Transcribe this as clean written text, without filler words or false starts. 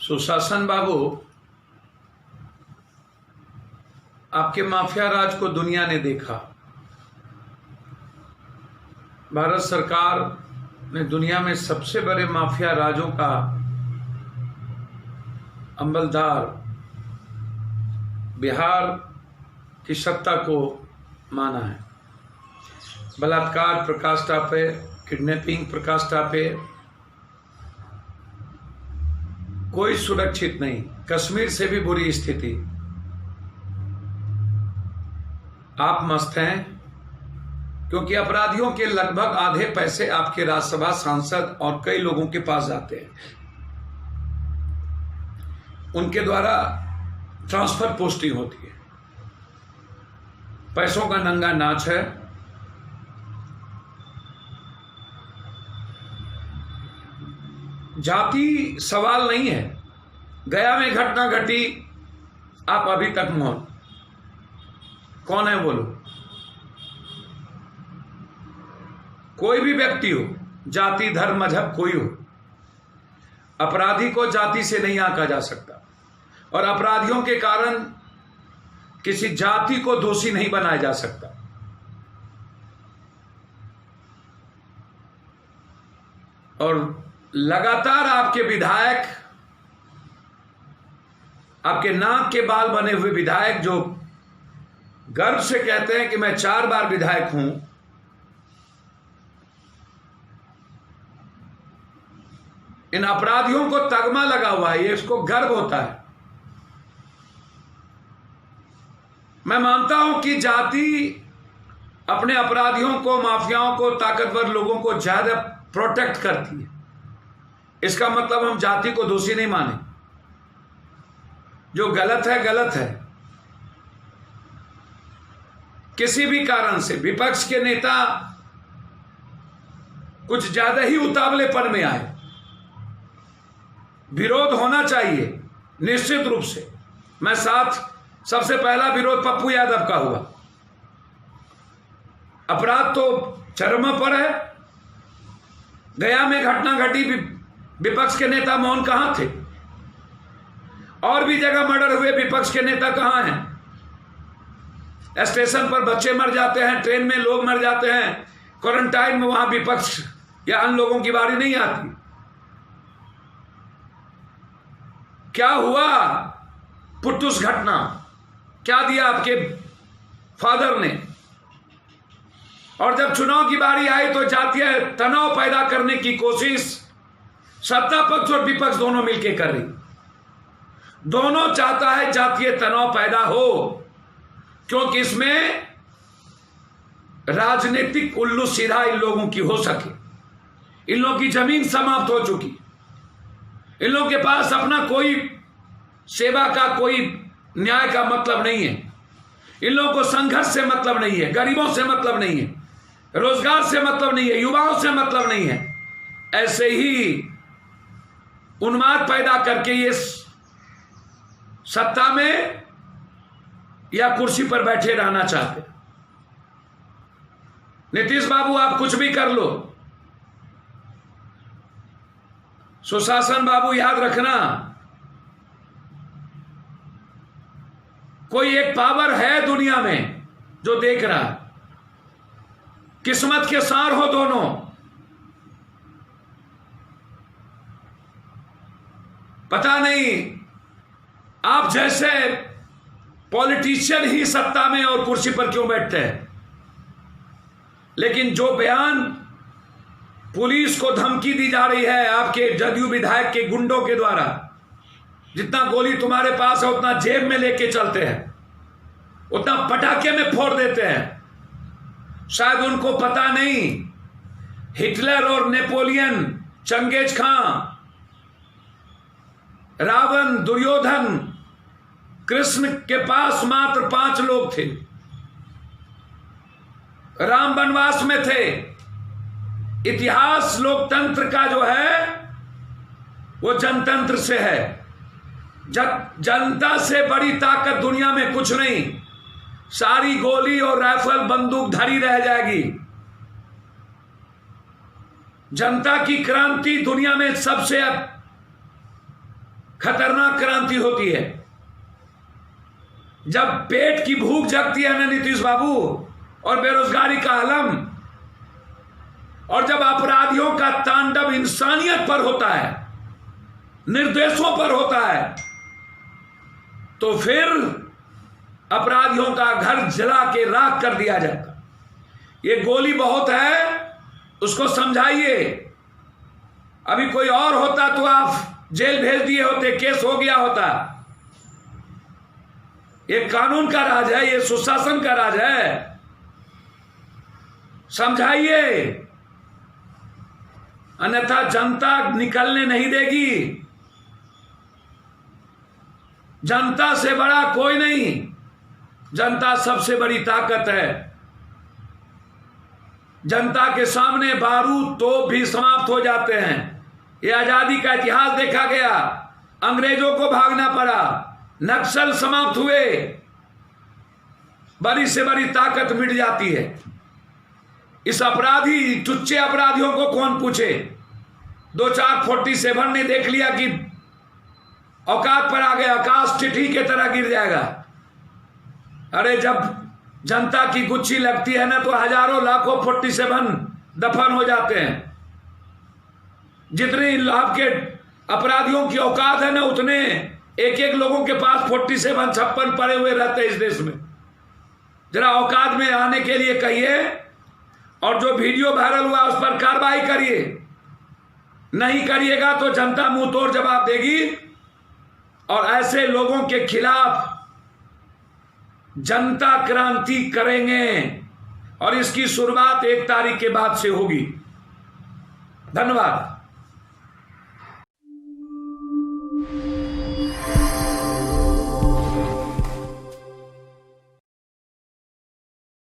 सुशासन बाबू, आपके माफिया राज को दुनिया ने देखा। भारत सरकार ने दुनिया में सबसे बड़े माफिया राजों का अंबलदार बिहार की सत्ता को माना है। बलात्कार प्रकाश टापे, किडनैपिंग प्रकाश टापे, कोई सुरक्षित नहीं। कश्मीर से भी बुरी स्थिति। आप मस्त हैं क्योंकि अपराधियों के लगभग आधे पैसे आपके राज्यसभा सांसद और कई लोगों के पास जाते हैं। उनके द्वारा ट्रांसफर पोस्टिंग होती है। पैसों का नंगा नाच है। जाति सवाल नहीं है। गया में घटना घटी, आप अभी तक मौन। कौन है बोलो? कोई भी व्यक्ति हो, जाति धर्म मजहब कोई हो, अपराधी को जाति से नहीं आंका जा सकता और अपराधियों के कारण किसी जाति को दोषी नहीं बनाया जा सकता। और लगातार आपके विधायक, आपके नाक के बाल बने हुए विधायक जो गर्व से कहते हैं कि मैं 4 बार विधायक हूं, इन अपराधियों को तगमा लगा हुआ है। ये इसको गर्व होता है। मैं मानता हूं कि जाति अपने अपराधियों को, माफियाओं को, ताकतवर लोगों को ज्यादा प्रोटेक्ट करती है। इसका मतलब हम जाति को दोषी नहीं माने। जो गलत है गलत है। किसी भी कारण से विपक्ष के नेता कुछ ज्यादा ही उतावलेपन में आए, विरोध होना चाहिए निश्चित रूप से। मैं साथ सबसे पहला विरोध पप्पू यादव का हुआ। अपराध तो चरम पर है। गया में घटना घटी, विपक्ष के नेता मौन कहां थे? और भी जगह मर्डर हुए, विपक्ष के नेता कहां हैं? स्टेशन पर बच्चे मर जाते हैं, ट्रेन में लोग मर जाते हैं, क्वारंटाइन में, वहां विपक्ष या अन्य लोगों की बारी नहीं आती। क्या हुआ? पुट्टूस घटना क्या दिया आपके फादर ने? और जब चुनाव की बारी आई तो जातीय तनाव पैदा करने की कोशिश सत्ता पक्ष और विपक्ष दोनों मिलकर कर रही। दोनों चाहता है जातीय तनाव पैदा हो, क्योंकि इसमें राजनीतिक उल्लू सीधा इन लोगों की हो सके। इन लोगों की जमीन समाप्त हो चुकी। इन लोगों के पास अपना कोई सेवा का, कोई न्याय का मतलब नहीं है। इन लोगों को संघर्ष से मतलब नहीं है, गरीबों से मतलब नहीं है, रोजगार से मतलब नहीं है, युवाओं से मतलब नहीं है। ऐसे ही उन्माद पैदा करके ये सत्ता में या कुर्सी पर बैठे रहना चाहते। नीतीश बाबू, आप कुछ भी कर लो, सुशासन बाबू याद रखना, कोई एक पावर है दुनिया में जो देख रहा है। किस्मत के सार हो दोनों। पता नहीं आप जैसे पॉलिटिशियन ही सत्ता में और कुर्सी पर क्यों बैठते हैं, लेकिन जो बयान पुलिस को धमकी दी जा रही है आपके जदयू विधायक के गुंडों के द्वारा, जितना गोली तुम्हारे पास है उतना जेब में लेके चलते हैं, उतना पटाखे में फोड़ देते हैं। शायद उनको पता नहीं, हिटलर और नेपोलियन, चंगेज खां, रावण, दुर्योधन, कृष्ण के पास मात्र 5 लोग थे। राम वनवास में थे। इतिहास लोकतंत्र का जो है वो जनतंत्र से है। जनता से बड़ी ताकत दुनिया में कुछ नहीं। सारी गोली और राइफल बंदूक धरी रह जाएगी। जनता की क्रांति दुनिया में सबसे खतरनाक क्रांति होती है। जब पेट की भूख जगती है ना नीतीश बाबू, और बेरोजगारी का आलम, और जब अपराधियों का तांडव इंसानियत पर होता है, निर्देशों पर होता है, तो फिर अपराधियों का घर जला के राख कर दिया जाता। ये गोली बहुत है, उसको समझाइए। अभी कोई और होता तो आप जेल भेज दिए होते, केस हो गया होता। ये कानून का राज है, ये सुशासन का राज है, समझाइए, अन्यथा जनता निकलने नहीं देगी। जनता से बड़ा कोई नहीं, जनता सबसे बड़ी ताकत है। जनता के सामने बारूद तोप भी समाप्त हो जाते हैं। ये आजादी का इतिहास देखा गया, अंग्रेजों को भागना पड़ा, नक्सल समाप्त हुए, बड़ी से बड़ी ताकत मिट जाती है। इस अपराधी, टुच्चे अपराधियों को कौन पूछे? 2-4 47 ने देख लिया कि औकात पर आ गया, आकाश चिट्ठी की तरह गिर जाएगा। अरे जब जनता की गुच्छी लगती है ना, तो हजारों लाखों 47 दफन हो जाते हैं। जितने लाभ के अपराधियों की औकात है ना, उतने एक एक लोगों के पास 47 56 पड़े हुए रहते हैं इस देश में। जरा औकात में आने के लिए कहिए, और जो वीडियो वायरल हुआ उस पर कार्रवाई करिए। नहीं करिएगा तो जनता मुंह तोड़ जवाब देगी, और ऐसे लोगों के खिलाफ जनता क्रांति करेंगे, और इसकी शुरुआत 1 तारीख के बाद से होगी। धन्यवाद।